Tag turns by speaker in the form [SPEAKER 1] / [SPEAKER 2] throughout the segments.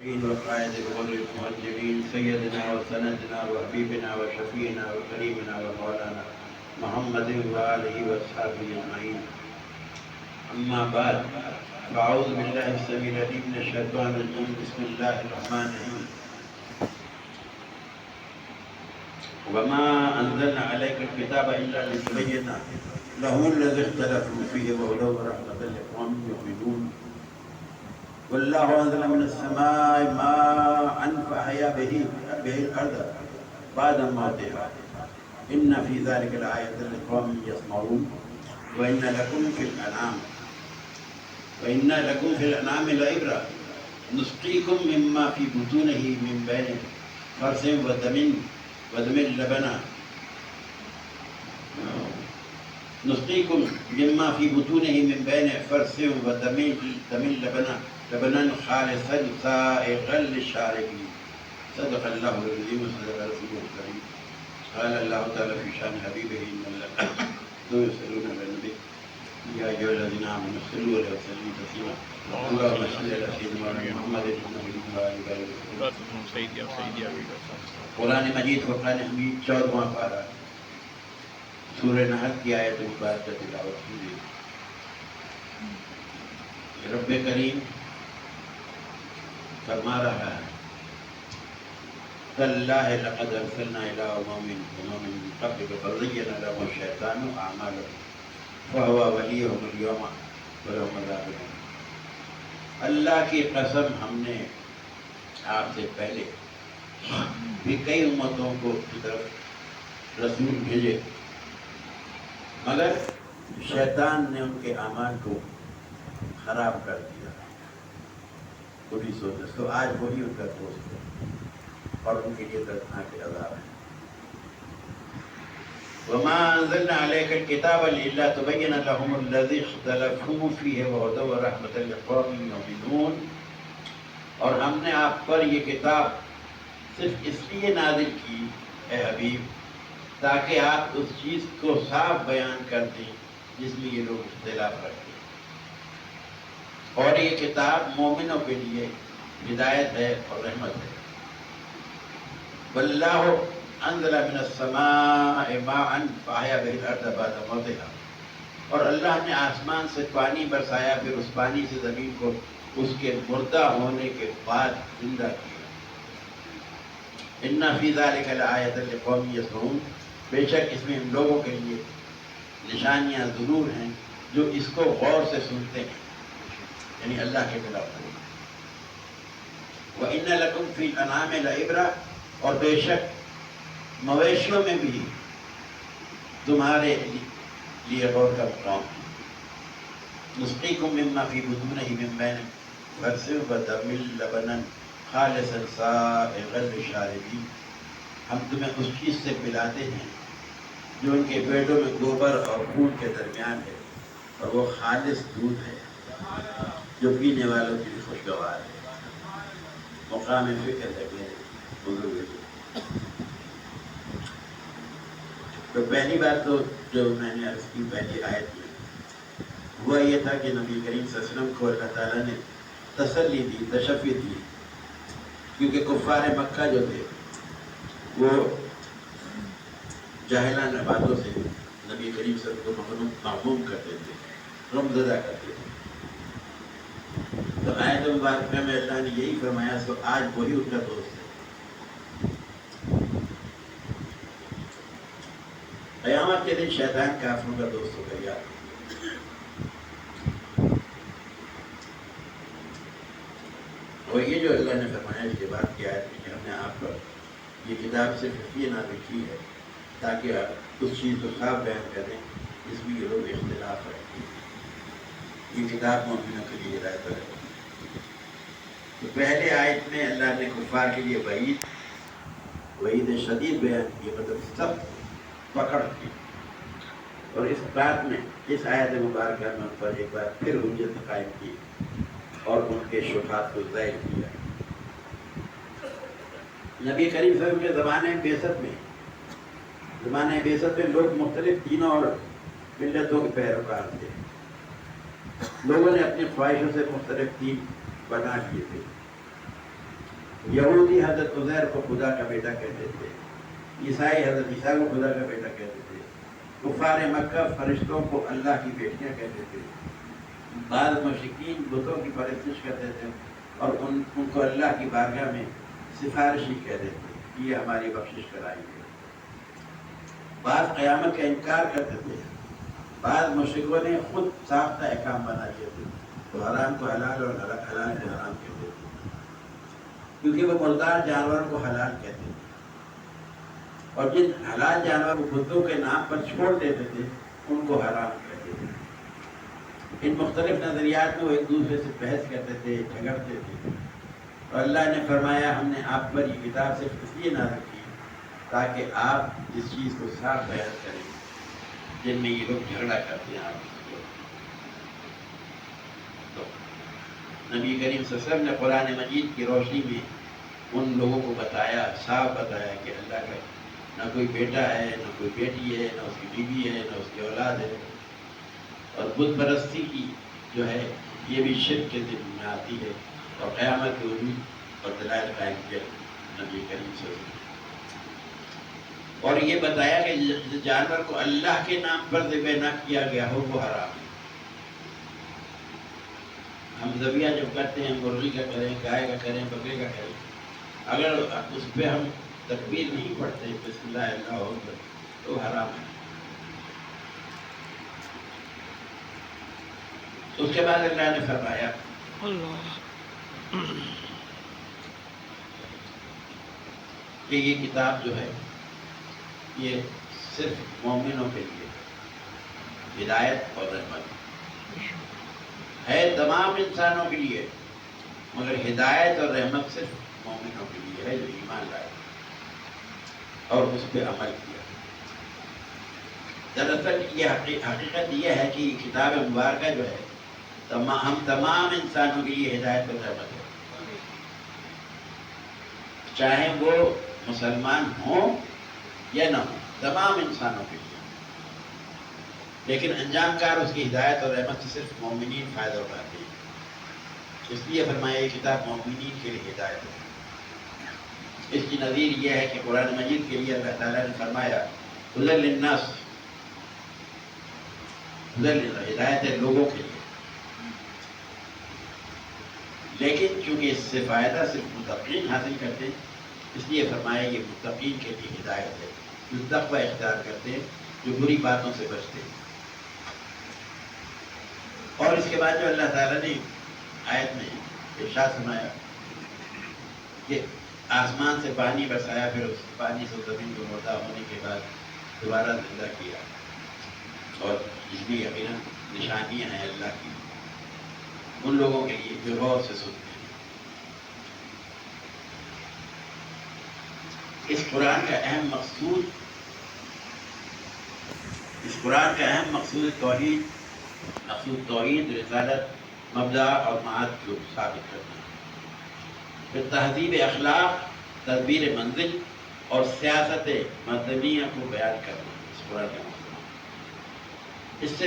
[SPEAKER 1] وقائد الغر المهجرين سيدنا وسندنا وحبيبنا وشفينا وكريمنا ومولانا محمد وآله وأصحابه أجمعين. أما بعد، فأعوذ بالله السميع العليم من الشيطان الرجيم. بسم الله الرحمن الرحيم. وما أنزلنا عليك الكتاب إلا لتبين لهم الذي اختلفوا فيه وهدى ورحمة لقوم يؤمنون. والله أنزل من السماء ماء فأحيا به الأرض بعد موتها إن في ذلك لآية لقوم يسمعون. وإن لكم في الأنعام لعبرة نسقيكم مما في بطونه من بين فرث ودم لبنا نسقيكم مما في بطونه من بين فرث ودم لبنا خالصا سائغا للشاربين. صدق الله العظيم وصدق رسوله الكريم. قال الله تعالى في شان حبيبه إن الله يصلون على النبي يا أيها الذين آمنوا صلوا عليه وسلموا تسليما. اللهم صل على سيدنا محمد قرآن مجید فرقان حمید 14واں پارہ سورہ نحل کی آیت مبارکہ تلاوت کیجیے. رب کریم فرما رہا ہے تاللہ لقد ارسلنا الى امم من قبلک فزین لهم الشیطان اعمالهم فهو ولیہم اليوم ولهم عذاب الیم. اللہ کی قسم ہم نے آپ سے پہلے بھی کئی امتوں کو کی طرف رسول بھیجے مگر شیطان نے ان کے اعمال کو خراب کر دیا. بری سوچ تو آج وہی ان کا دوست ہے اور ان کے لیے دردناک عذاب ہے. وما انزلنا عليك الكتاب الا تبين لهم الذي اختلفوا فيه وهدى ورحمة لقوم يؤمنون. اور ہم نے آپ پر یہ کتاب صرف اس لیے نازل کی اے حبیب تاکہ آپ اس چیز کو صاف بیان کر دیں جس میں یہ لوگ اختلاف رکھتے ہیں. اور یہ کتاب مومنوں کے لیے ہدایت ہے اور رحمت ہے. واللہ انزل من السماء ماء فاحیا به الارض بعد موتها. اور اللہ نے آسمان سے پانی برسایا پھر اس پانی سے زمین کو اس کے مردہ ہونے کے بعد زندہ کیا. ان فی ذلک لآیۃ لقوم یسمعون. بے شک اس میں ان لوگوں کے لیے نشانیاں ضرور ہیں جو اس کو غور سے سنتے ہیں یعنی اللہ کے خلاف. وَإِنَّ لَكُمْ فِي الْأَنْعَامِ لَعِبْرَةً. اور بے شک مویشیوں میں بھی تمہارے لیے غور کا مقام. نُسْقِيكُم مِّمَّا فِي بُطُونِهِ مِن بَيْنِ فَرْثٍ وَدَمٍ لَبَنًا خَالِصًا سَائِغًا لِلشَّارِبِينَ. ہم تمہیں اس چیز سے پلاتے ہیں جو ان کے پیٹوں میں گوبر اور خون کے درمیان ہے اور وہ خالص دودھ ہے جو پینے والوں کے لیے خوشگوار ہے. مقام فکر ہے میرے بزرگ. تو پہلی بات تو جو میں نے عرض کی پہلی آیت میں ہوا یہ تھا کہ نبی کریم صلی اللہ علیہ وسلم کو اللہ تعالیٰ نے تسلی دی تشفی دی کیونکہ کفار مکہ جو تھے وہ جاہلانہ باتوں سے نبی کریم صلی اللہ علیہ وسلم کو معموم کرتے تھے غمزدہ کرتے تھے. تو آیت مبارکہ میں اللہ نے یہی فرمایا تو آج وہی ان کا دوست ہے. قیامت کے دن شیطان کافروں کا دوست ہو گیا. اور یہ جو اللہ نے فرمایا اس کے بعد کی آیت میں کہ ہم نے آپ پر یہ کتاب صرف اس لیے نازل کی ہے تاکہ آپ اس چیز کو صاف بیان کریں جس میں یہ لوگ اختلاف رکھتے ہیں. یہ کتاب مومنوں کے لیے ہدایت ہے. تو پہلے آیت میں اللہ نے کفار کے لیے وعید شدید بیان کی مطلب سخت پکڑ کی. اور اس بات میں اس آیت مبارکہ میں ان پر ایک بار پھر حجت قائم کی اور ان کے شبہات کو ظاہر کیا. نبی کریم صلی اللہ علیہ وسلم کے زمانے بعثت میں لوگ مختلف دینوں اور ملتوں کے پیروکار تھے. لوگوں نے اپنی خواہشوں سے مختلف دین بنا لیے تھے. یہودی حضرت عزیر کو خدا کا بیٹا کہتے تھے، عیسائی حضرت عیسیٰ کو خدا کا بیٹا کہتے تھے، کفار مکہ فرشتوں کو اللہ کی بیٹیاں کہتے تھے، بعض مشرکین بتوں کی پرستش کرتے تھے اور ان کو اللہ کی بارگاہ میں سفارشی کہتے تھے، یہ ہماری بخشش کرائیں گے۔ بعض قیامت کا انکار کرتے تھے، بعض مشرکوں نے خود ساختہ احکام بنا لیے تھے، تو حرام کو حلال اور حلال کو حرام کہتے تھے، کیونکہ وہ مردار جانوروں کو حلال کہتے تھے، اور جن حلال جانور کو بتوں کے نام پر چھوڑ دیتے تھے ان کو حرام کہتے تھے۔ ان مختلف نظریات میں وہ ایک دوسرے سے بحث کرتے تھے، جھگڑتے تھے، اور اللہ نے فرمایا ہم نے آپ پر یہ کتاب صرف اس لیے نازل کی تاکہ آپ اس چیز کو صاف بیان کریں جن میں یہ لوگ جھگڑا کرتے ہیں۔ آپ تو نبی کریم صلی اللہ علیہ وسلم نے قرآن مجید کی روشنی میں ان لوگوں کو بتایا، صاف بتایا کہ اللہ کا نہ کوئی بیٹا ہے، نہ کوئی بیٹی ہے، نہ اس کی بیوی ہے، نہ اس کی اولاد ہے، اور بت پرستی کی جو ہے یہ بھی شرک کے ذمہ میں آتی ہے، اور قیامت کے وجود اور دلائل قائم کیا نبی کریم صلی اللہ علیہ وسلم۔ اور یہ بتایا کہ جانور کو اللہ کے نام پر ذبح نہ کیا گیا ہو وہ حرام ہے۔ ہم ذبیحہ جب کرتے ہیں مرغی کا کریں، گائے کا کریں، بکرے کا کریں، اگر اس پہ ہم تکبیر نہیں پڑھتے بسم اللہ اللہ اکبر تو حرام ہے۔ اس کے بعد اللہ نے فرمایا کہ یہ کتاب جو ہے یہ صرف مومنوں کے لیے ہدایت اور رحمت ہے، تمام انسانوں کے لیے، مگر ہدایت اور رحمت صرف مومنوں کے لیے ہے جو ایمان لائے اور اس پہ عمل کیا۔ دراصل یہ حقیقت یہ ہے کہ کتاب مبارکہ جو ہے ہم تمام انسانوں کے لیے ہدایت اور رحمت ہے، چاہے وہ مسلمان ہوں یا نہ ہوں، تمام انسانوں کے لیے، لیکن انجام کار اس کی ہدایت اور رحمت سے صرف مومنین فائدہ اٹھاتے ہیں۔ اس لیے فرمایا یہ کتاب مومنین کے لیے ہدایت ہے۔ اس کی نظیر یہ ہے کہ قرآن مجید کے لیے اللہ تعالیٰ نے فرمایا ہدی للناس، ہدایت ہے لوگوں کے لیے، لیکن چونکہ اس سے فائدہ صرف متقین حاصل کرتے ہیں اس لیے فرمایا یہ متقین کے لیے ہدایت ہے، جو تقوی اختیار کرتے ہیں، جو بری باتوں سے بچتے ہیں۔ اور اس کے بعد جو اللہ تعالیٰ نے آیت میں ارشاد فرمایا کہ آسمان سے پانی برسایا، پھر اس پانی سے زمین کو مردہ ہونے کے بعد دوبارہ زندہ کیا، اور اس میں یقیناً نشانیاں ہیں اللہ کی ان لوگوں کے لیے جو غور سے سنتے ہیں۔ اس قرآن کا اہم مقصود توحید، رسالت، مبدأ اور معاد کو ثابت کرنا ہے، پھر تہذیب اخلاق، تدبیر منزل اور سیاست مدنیہ کو بیان کرنا اس قرآن کا مقصد۔ اس سے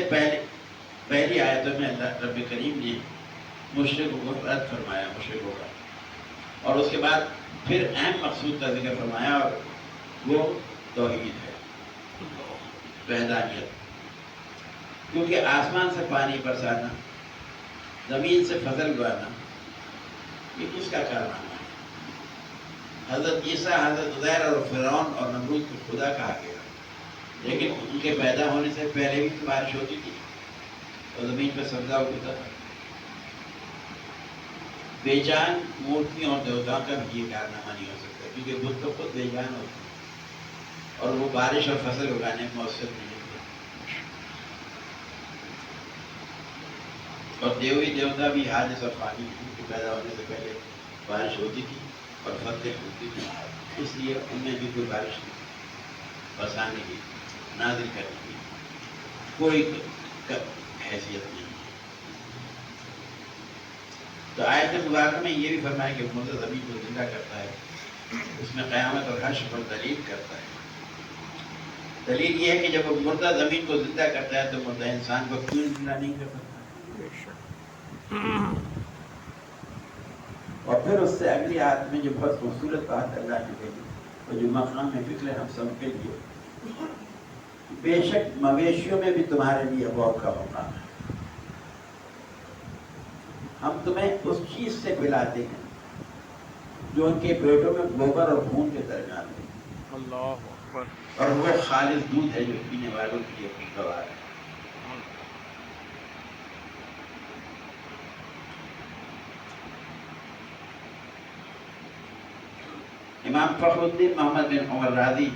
[SPEAKER 1] پہلی آیتوں میں اللہ رب کریم نے مشرکوں کو رد فرمایا، مشرکوں کا، اور اس کے بعد پھر اہم مقصود کا ذکر فرمایا، اور وہ توحید ہے، وحدانیت۔ کیونکہ آسمان سے پانی برسانا، زمین سے فصل اگانا، یہ کس کا کارنامہ ہے؟ حضرت عیسیٰ، حضرت عزیر اور فرعون اور نمرود کو خدا کہا گیا، لیکن ان کے پیدا ہونے سے پہلے بھی تو بارش ہوتی تھی اور زمین پہ سبزہ اگتا تھا۔ بے جان مورتیوں اور دیوتاؤں کا بھی یہ کارنامہ نہیں ہو سکتا، کیونکہ بت تو خود بے جان ہوتے ہیں اور وہ بارش اور فصل اگانے میں مؤثر نہیں ہوتے، اور دیوی دیوتا بھی حادث اور فانی ہیں، ان کے پیدا ہونے سے پہلے بارش ہوتی تھی اور فصلیں ہوتی تھی، اس لیے ان میں بھی کوئی بارش نہیں، برسانے کی، نازل کرنے کی کوئی حیثیت نہیں۔ تو آیت مبارکہ میں یہ بھی فرمایا کہ مردہ زمین کو زندہ کرتا ہے، اس میں قیامت اور حشر پر دلیل کرتا ہے۔ دلیل یہ ہے کہ جب وہ مردہ زمین کو زندہ کرتا ہے تو مردہ انسان کو کیوں زندہ نہیں کر سکتا؟ اور پھر اس سے اگلی آیت میں جو بہت خوبصورت بات اللہ نے کہی، اور جو مقام فکر ہے ہم سب کے لیے، بے شک مویشیوں میں بھی تمہارے لیے غور کا مقام ہے، ہم تمہیں اس چیز سے پلاتے ہیں جو ان کے پیٹوں میں گوبر اور خون کے درمیان ہے،
[SPEAKER 2] اللہ اکبر،
[SPEAKER 1] اور وہ خالص دودھ ہے جو پینے والوں کے لیے خوشگوار ہے۔ امام فخر الدین محمد بن عمر رازی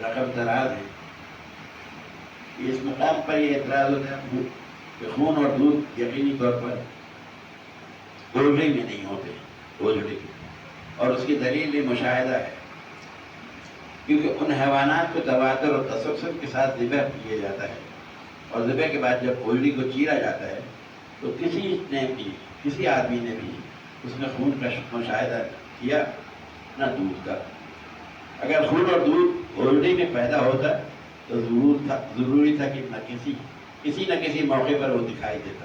[SPEAKER 1] رقم دراز ہے، اس مقام پر یہ اعتراض ہوتا ہے کہ خون اور دودھ یقینی طور پر اوجڑی میں نہیں ہوتے، اوجڑی، اور اس کی دلیل بھی مشاہدہ ہے، کیونکہ ان حیوانات کو تواتر اور تسلسل کے ساتھ ذبح کیا جاتا ہے، اور ذبح کے بعد جب اوجڑی کو چیرا جاتا ہے تو کسی آدمی نے بھی اس میں خون کا مشاہدہ کیا نہ دودھ کا۔ اگر خون اور دودھ اوجڑی میں پیدا ہوتا تو ضروری تھا کہ کسی نہ کسی موقع پر وہ دکھائی دیتا،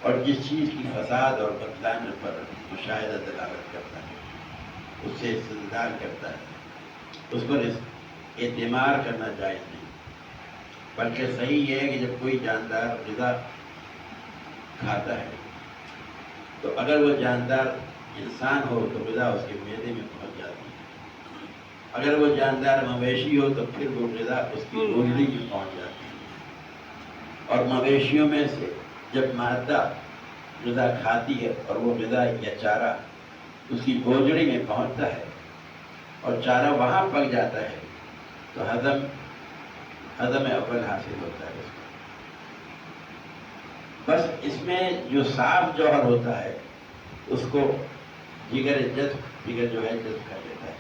[SPEAKER 1] اور جس چیز کی فساد اور بتلانے پر مشاہدہ دلالت کرتا ہے، اس سے استدلال کرتا ہے، اس پر اعتماد کرنا جائز نہیں، بلکہ صحیح یہ ہے کہ جب کوئی جاندار غذا کھاتا ہے تو اگر وہ جاندار انسان ہو تو غذا اس کے معدے میں پہنچ جاتی ہے، اگر وہ جاندار مویشی ہو تو پھر وہ غذا اس کی اوجڑی میں پہنچ جاتی ہے، اور مویشیوں میں سے جب مادہ غذا کھاتی ہے اور وہ غذا یا چارہ اس کی اوجڑی میں پہنچتا ہے اور چارہ وہاں پک جاتا ہے تو ہضم اول حاصل ہوتا ہے اس کو۔ بس اس میں جو صاف جوہر ہوتا ہے اس کو جگر جو ہے جذب کر لیتا ہے،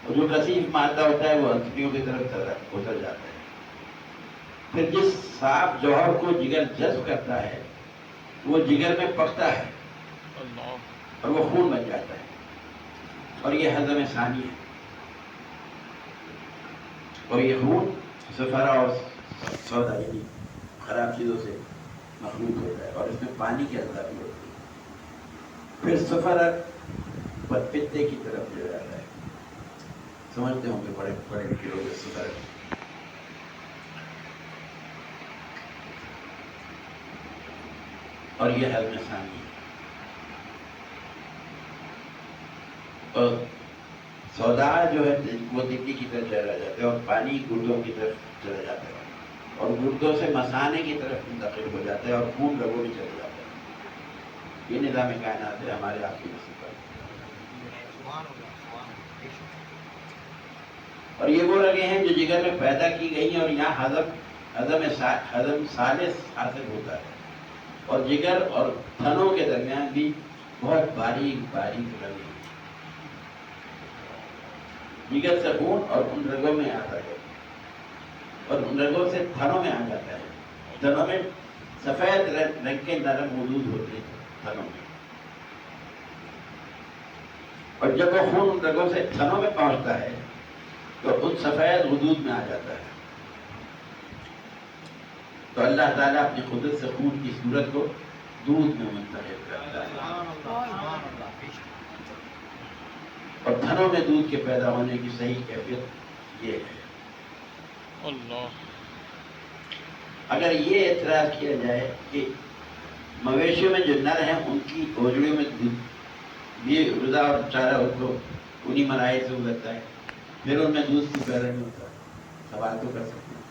[SPEAKER 1] اور جو کثیف مادہ ہوتا ہے وہ انتڑیوں کی طرف اتر جاتا ہے، پھر جس صاف جوہر کو جگر جذب کرتا ہے وہ جگر میں پکتا ہے اور وہ خون بن جاتا ہے، اور یہ ہضم ثانی ہے، اور یہ خون صفرا اور سودا یعنی خراب چیزوں سے مخلوط ہوتا ہے، اور اس میں پانی کی اجزاء بھی ہوتی ہے، پھر صفرا پتے کی طرف لے جاتا ہے، سمجھتے ہوں گے بڑے بڑے کلو کے صفرا، اور یہ ہضم ثانی ہے، اور سودا جو ہے وہ دلی کی طرف چلا جاتا ہے، اور پانی گردوں کی طرف چلا جاتا ہے، اور گردوں سے مثانے کی طرف منتقل ہو جاتا ہے، اور خون رگوں میں چلا جاتا ہے۔ یہ نظام کائنات ہے ہمارے آپ کی نسل پر، اور یہ وہ رگیں ہیں جو جگر میں پیدا کی گئی ہیں، اور یہاں ہضم ثالث حاصل ہوتا ہے، اور جگر اور تھنوں کے درمیان بھی بہت باریک باریک رگیں ہیں، جگر سے خون اور ان رگوں میں آتا ہے، اور ان رگوں سے تھنوں میں آ جاتا ہے، تھنوں میں سفید رنگ کے نرم حدود ہوتے ہیں تھنوں میں، اور جب وہ خون ان رگوں سے تھنوں میں پہنچتا ہے تو ان سفید حدود میں آ جاتا ہے، تو اللہ تعالیٰ اپنی قدرت سے خون کی صورت کو دودھ میں منتقل کرتا ہے، اور تھنوں میں دودھ کے پیدا ہونے کی صحیح کیفیت یہ ہے۔
[SPEAKER 2] اللہ،
[SPEAKER 1] اگر یہ اعتراض کیا جائے کہ مویشیوں میں جو نر ہیں ان کی اوجڑیوں میں دودھ، یہ غذا اور چارہ ان کو انہی مراحل سے گزرتا ہے، پھر ان میں دودھ کی پیدا نہیں ہوتا، سوال تو کر سکتے ہیں۔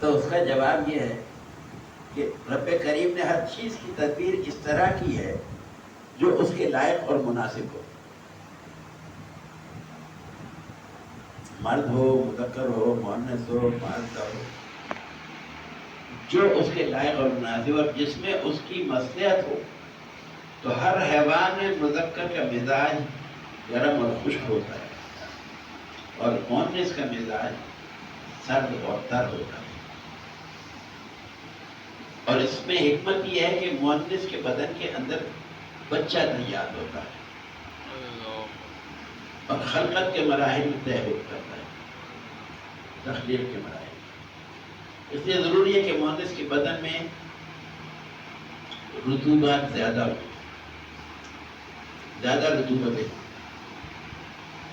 [SPEAKER 1] تو اس کا جواب یہ ہے کہ رب کریم نے ہر چیز کی تدبیر اس طرح کی ہے جو اس کے لائق اور مناسب ہو، مرد ہو، مذکر ہو، مؤنث ہو، مؤنثہ ہو، جو اس کے لائق اور مناسب، اور جس میں اس کی مصلحت ہو۔ تو ہر حیوان میں مذکر کا مزاج گرم اور خشک ہوتا ہے، اور مؤنث کا مزاج سرد اور تر ہوتا ہے، اور اس میں حکمت یہ ہے کہ مؤنث کے بدن کے اندر بچہ تیار ہوتا ہے اور خلقت کے مراحل میں طے کرتا ہے، تخلیق کے مراحل۔ اس لیے ضروری ہے کہ مؤنث کے بدن میں رطوبات زیادہ رطوبتیں.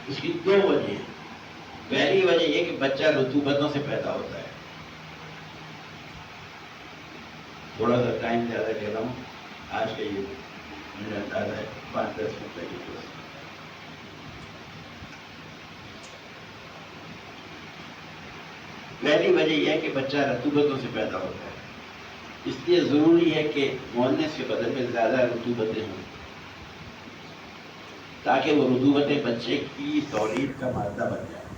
[SPEAKER 1] اس کی دو وجہ ہیں. پہلی وجہ یہ کہ بچہ رطوبتوں سے پیدا ہوتا ہے. تھوڑا سا ٹائم زیادہ لے رہا ہوں آج کا یہ مجھے اندازہ ہے 5-10 منٹ لگے. پہلی وجہ یہ ہے کہ بچہ رطوبتوں سے پیدا ہوتا ہے. اس لیے ضروری ہے کہ مؤنث کے بدن میں زیادہ رطوبتیں ہوں تاکہ وہ رطوبتیں بچے کی تولید کا مادہ بن جائیں.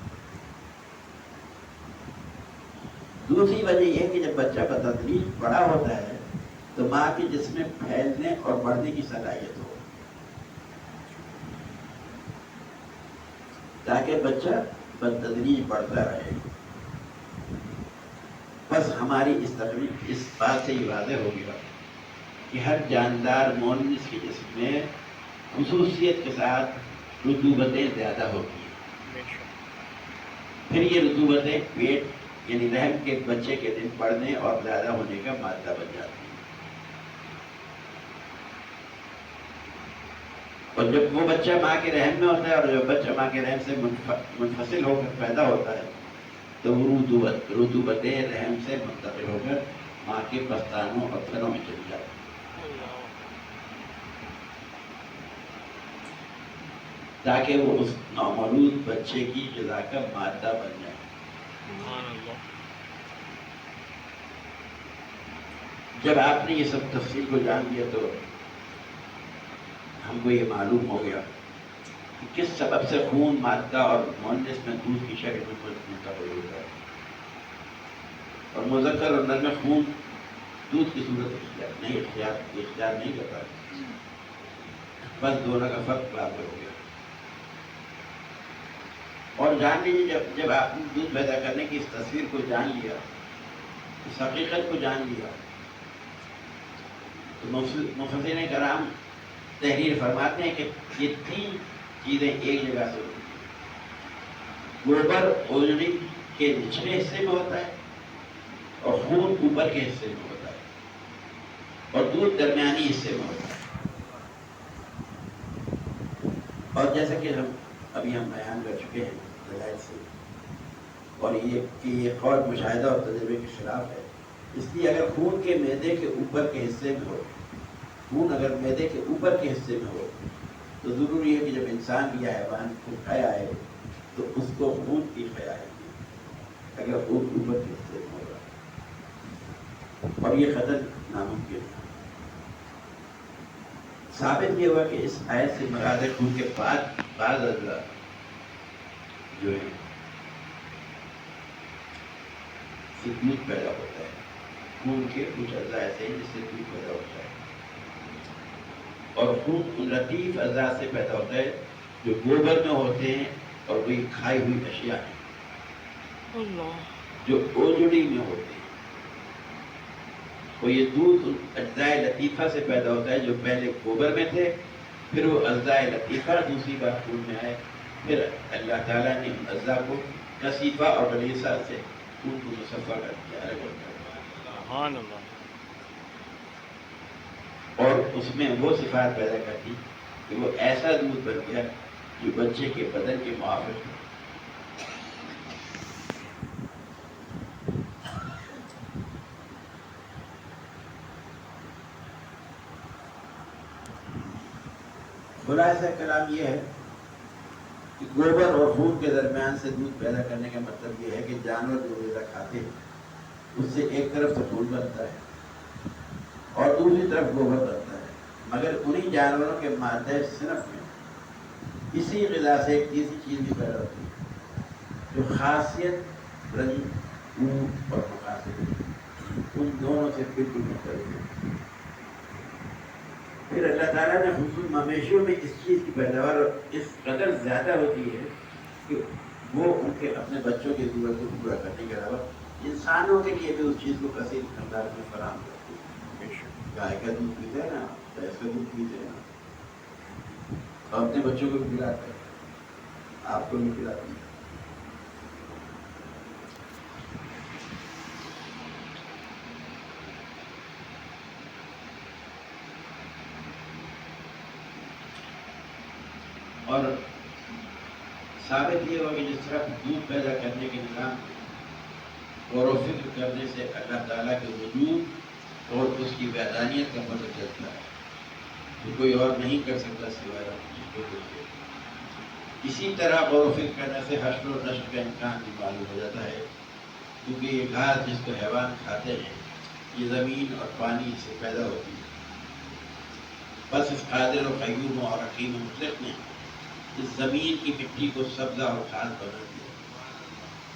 [SPEAKER 1] دوسری وجہ یہ ہے کہ جب بچہ بتدریج بڑا ہوتا ہے تو ماں کے جسم میں پھیلنے اور بڑھنے کی صلاحیت ہو تاکہ بچہ بتدریج بڑھتا رہے. بس ہماری اس تقریب اس بات سے یہ واضح ہو گیا کہ ہر جاندار مؤنث کے جسم میں خصوصیت کے ساتھ رطوبتیں زیادہ ہوتی ہیں. پھر یہ رطوبتیں پیٹ یعنی رحم کے بچے کے دن بڑھنے اور زیادہ ہونے کا مادہ بن جاتی ہیں. اور جب وہ بچہ ماں کے رحم میں ہوتا ہے اور جب بچہ ماں کے رحم سے منفصل ہو کر پیدا ہوتا ہے تو وہ رطوبتیں رحم سے منتقل ہو کر ماں کے پستانوں اور تھنوں میں چلی جاتی ہیں تاکہ وہ اس نومولود بچے کی غذا کا مادہ بن جائے. جب آپ نے یہ سب تفصیل کو جان لیا تو ہم کو یہ معلوم ہو گیا کہ کس سبب سے خون مادہ اور مؤنث میں دودھ کی شکل میں منتقل ہوتا ہے. اور مذکر اور نر میں خون دودھ کی صورت اختیار نہیں کرتا. بس دونوں کا فرق واضح ہو گیا. اور جان لیجیے جب آپ نے دودھ پیدا کرنے کی اس تصویر کو جان لیا, اس حقیقت کو جان لیا, تو مفسرین کرام تحریر فرماتے ہیں کہ یہ 3 چیزیں ایک جگہ سے ہوتی ہیں. گوبر اوجڑی کے نچلے حصے میں ہوتا ہے اور خون اوپر کے حصے میں ہوتا ہے اور دودھ درمیانی حصے میں ہوتا ہے. اور جیسا کہ ابھی ہم بیان کر چکے ہیں دلائل سے, اور یہ قول مشاہدہ اور تجربے کے خلاف ہے. اس لیے اگر خون کے معدے کے اوپر کے حصے میں ہو, خون اگر معدے کے اوپر کے حصے میں ہو تو ضروری ہے کہ جب انسان یا حیوان کو کھایا ہے تو اس کو خون کی کھایا ہے اگر خون اوپر کے حصے میں ہوگا, اور یہ قتل ناممکن ہے. ثابت یہ ہوا کہ اس آیت سے مراد خون کے بعض اجزاء جو ہے سے دودھ پیدا ہوتا ہے. خون کے کچھ اجزاء ایسے ہیں جس سے دودھ پیدا ہوتا ہے, اور خون ان لطیف اجزاء سے پیدا ہوتا ہے جو گوبر میں ہوتے ہیں اور وہی کھائی ہوئی اشیاء ہیں جو اوجڑی میں ہوتے ہیں. اور یہ دودھ ان اجزاء لطیفہ سے پیدا ہوتا ہے جو پہلے گوبر میں تھے, پھر وہ اجزاء لطیفہ دوسری بار خون میں آئے, پھر اللہ تعالیٰ نے ان اجزاء کو کثیفہ اور غلیظہ سے خون کو مصفہ کر دیا ہے. اور اس میں وہ صفات پیدا کرتی کہ وہ ایسا دودھ بن گیا جو بچے کے بدن کے موافق ہے. خلاصہ کلام یہ ہے کہ گوبر اور خون کے درمیان سے دودھ پیدا کرنے کا مطلب یہ ہے کہ جانور جو غذا کھاتے ہیں اس سے ایک طرف سے خون بنتا ہے اور دوسری طرف گوبر بنتا ہے, مگر انہی جانوروں کے مادہ صنف میں اسی غذا سے ایک تیسری چیز بھی پیدا ہوتی ہے جو خاصیت, رنگ, بو اور مقاصد ان دونوں سے بالکل مختلف ہے. پھر اللہ تعالیٰ نے خصوص مویشیوں میں اس چیز کی پیداوار اس قدر زیادہ ہوتی ہے کہ وہ ان کے اپنے بچوں کی ضرورت کو پورا کرنے کے علاوہ انسانوں کے لیے بھی اس چیز کو کثیر مقدار میں فراہم کرتی ہے. گائے کا دودھ پیتے ہیں نا, بھینس کا دودھ پیتے ہیں نا, اور اپنے بچوں کو بھی پلاتے ہیں, آپ کو بھی پلاتے ہیں. اور ثابت یہ ہوا کہ جس طرح دودھ پیدا کرنے کے نظام غور و فکر کرنے سے اللہ تعالیٰ کے وجود اور اس کی وحدانیت کا پتہ چلتا ہے، جو کوئی اور نہیں کر سکتا سوائے رب کے۔ اسی طرح غور و فکر کرنے سے حشر و نشر کا امکان بھی معلوم ہو جاتا ہے، کیونکہ یہ گھاس جس کو حیوان کھاتے ہیں یہ زمین اور پانی سے پیدا ہوتی ہے۔ بس اس قادر و قیوم اور حکیم مطلق نے اس زمین کی مٹی کو سبزہ اور گھاس بنا دیا۔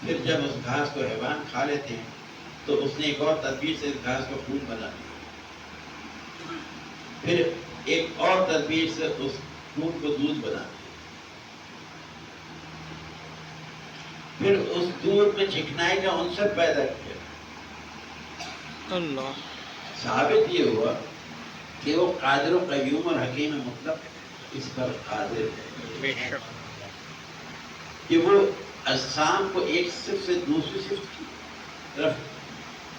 [SPEAKER 1] پھر جب اس گھاس کو حیوان کھا لیتے ہیں تو اس نے ایک اور تدبیر سے اس گھاس کو خون بنا دیا، پھر ایک اور تدبیر سے اس خون کو دودھ بنا دیا، پھر اس دودھ میں چکنائی کا عنصر پیدا کیا۔
[SPEAKER 2] اللہ
[SPEAKER 1] ثابت یہ ہوا کہ وہ قادر و قیوم اور حکیم مطلق اس پر قادر ہے،
[SPEAKER 2] بے شک
[SPEAKER 1] کہ وہ اجسام کو ایک صفت سے دوسری صفت کی طرف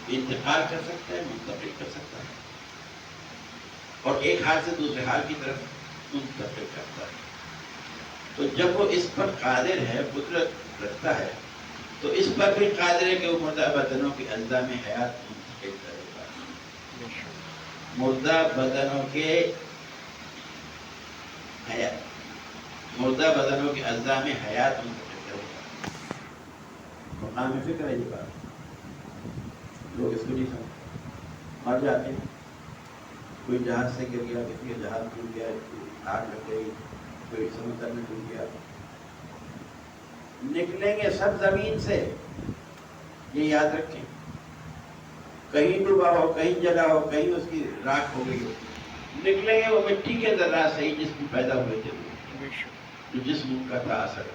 [SPEAKER 1] انتقال کر سکتا ہے، منتقل کر سکتا ہے، اور ایک حال سے دوسرے حال کی طرف منتقل کرتا ہے۔ تو جب وہ اس پر قادر ہے، قدرت رکھتا ہے، تو اس پر بھی قادر ہے کہ وہ مردہ بدنوں کے اجزاء میں حیات منتقل کرے گا۔
[SPEAKER 2] بے شک
[SPEAKER 1] مردہ بدنوں کے اجزاء میں حیات منتقل کرے گا۔ مقام فکر ہے یہ بات، لوگ اس کو نہیں سمجھتے، مر جاتے ہیں، کوئی جہاز سے گر گیا، کسی کا جہاز ٹوٹ گیا، آگ لگ گئی، کوئی سمندر میں ڈوب گیا، نکلیں گے سب زمین سے، یہ یاد رکھیں۔ کہیں ڈوبا ہو، کہیں جلا ہو، کہیں اس کی راکھ ہو گئی ہو، نکلیں گے وہ مٹی کے ذرات سے ہی جس میں پیدا ہوئے تھے،
[SPEAKER 2] بے شک
[SPEAKER 1] جو جسم کا تھا اثر،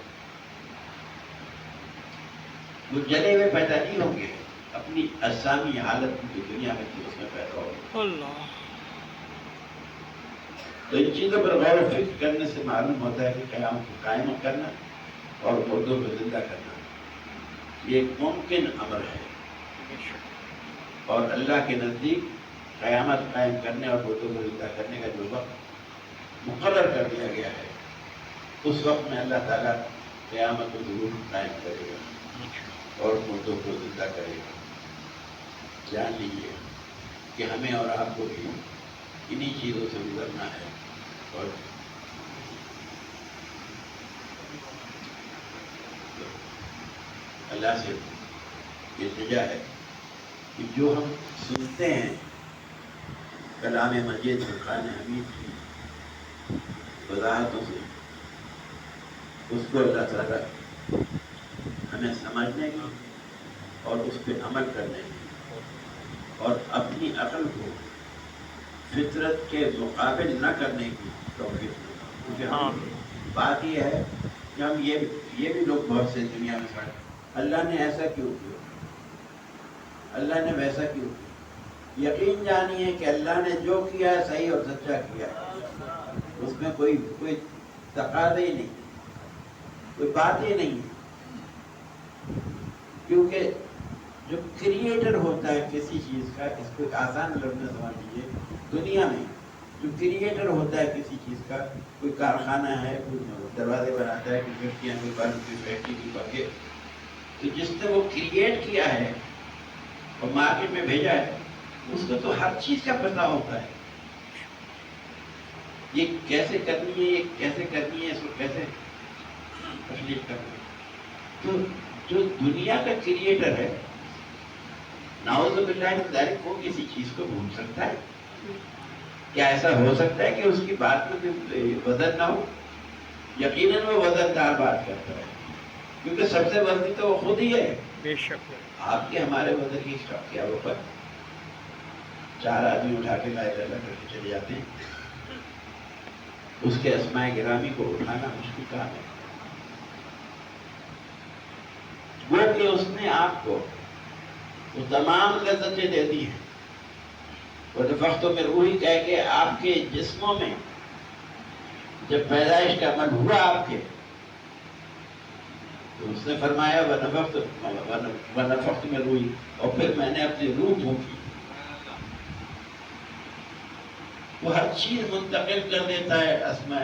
[SPEAKER 1] وہ جلے ہوئے پیدا نہیں ہوں گے، اپنی اجسامی حالت جو دنیا میں تھی اس میں پیدا ہو گئے۔
[SPEAKER 2] اللہ
[SPEAKER 1] تو ان چیزوں پر غور و فکر کرنے سے معلوم ہوتا ہے کہ قیامت کو قائم کرنا اور مردوں کو زندہ کرنا یہ ایک ممکن امر ہے،
[SPEAKER 2] بے شک
[SPEAKER 1] اور اللہ کے نزدیک قیامت قائم کرنے اور مردوں کو زندہ کرنے کا جو وقت مقرر کر دیا گیا ہے، اس وقت میں اللہ تعالیٰ قیامت کو ضرور قائم کرے گا اور مردوں کو زندہ کرے گا۔ جان لیجیے کہ ہمیں اور آپ کو بھی انہی چیزوں سے گزرنا ہے، اور اللہ سے التجا ہے کہ جو ہم سنتے ہیں کلام مجید فرقان حمید کی وضاحتوں سے، اس کو اللہ تعالیٰ ہمیں سمجھنے کی اور اس پہ عمل کرنے کی اور اپنی عقل کو فطرت کے مقابل نہ کرنے کی توفیق دے، کیونکہ ہم بات یہ ہے کہ ہم یہ بھی لوگ بہت سے دنیا میں کھڑے، اللہ نے ایسا کیوں کیا، اللہ نے ویسا کیوں کیا۔ یقین جانیے کہ اللہ نے جو کیا ہے صحیح اور سچا کیا ہے، اس میں کوئی تقاضے ہی نہیں، کوئی بات ہی نہیں ہے، کیونکہ جو کریٹر ہوتا ہے کسی چیز کا، اس کو ایک آسان لفظ میں سمجھ لیجیے، دنیا میں جو کریٹر ہوتا ہے کسی چیز کا، کوئی کارخانہ ہے، کوئی دروازے بناتا ہے، کوئی کھڑکیاں، کوئی بلب، کوئی فیکٹری، کوئی پنکھے، تو جس نے وہ کریٹ کیا ہے اور مارکیٹ میں بھیجا ہے، اس کو تو ہر چیز کا پتہ ہوتا ہے، یہ کیسے کرنی ہے، یہ کیسے کرنی ہے، اس کو کیسے تخلیق کرنا ہے۔ تو جو دنیا کا کریٹر ہے، نعوذ باللہ من ذالک، وہ کسی چیز کو بھول سکتا ہے؟ کیا ایسا ہو سکتا ہے کہ اس کی بات میں کوئی وزن نہ ہو؟ یقیناً وہ وزن دار بات کرتا ہے، کیونکہ سب سے وزنی تو وہ خود ہی ہے۔
[SPEAKER 2] بے شک
[SPEAKER 1] آپ کے ہمارے وزن کی کیا وہ پر 4 آدمی اٹھا کے لا الہ الا اللہ کر کے چلے جاتے ہیں، اس کے اسماء گرامی کو اٹھانا مشکل کام ہے۔ وہ کہ اس نے آپ کو وہ تمام لذتیں دے دی ہیں، وَنَفَخْتُ مِنْ رُوحِي کہہ کے آپ کے جسموں میں جب پیدائش کا عمل ہوا آپ کے، تو اس نے فرمایا وَنَفَخْتُ مِنْ رُوحِي، اور پھر میں نے اپنی روح پھونکی۔ وہ ہر چیز منتقل کر دیتا ہے اسماء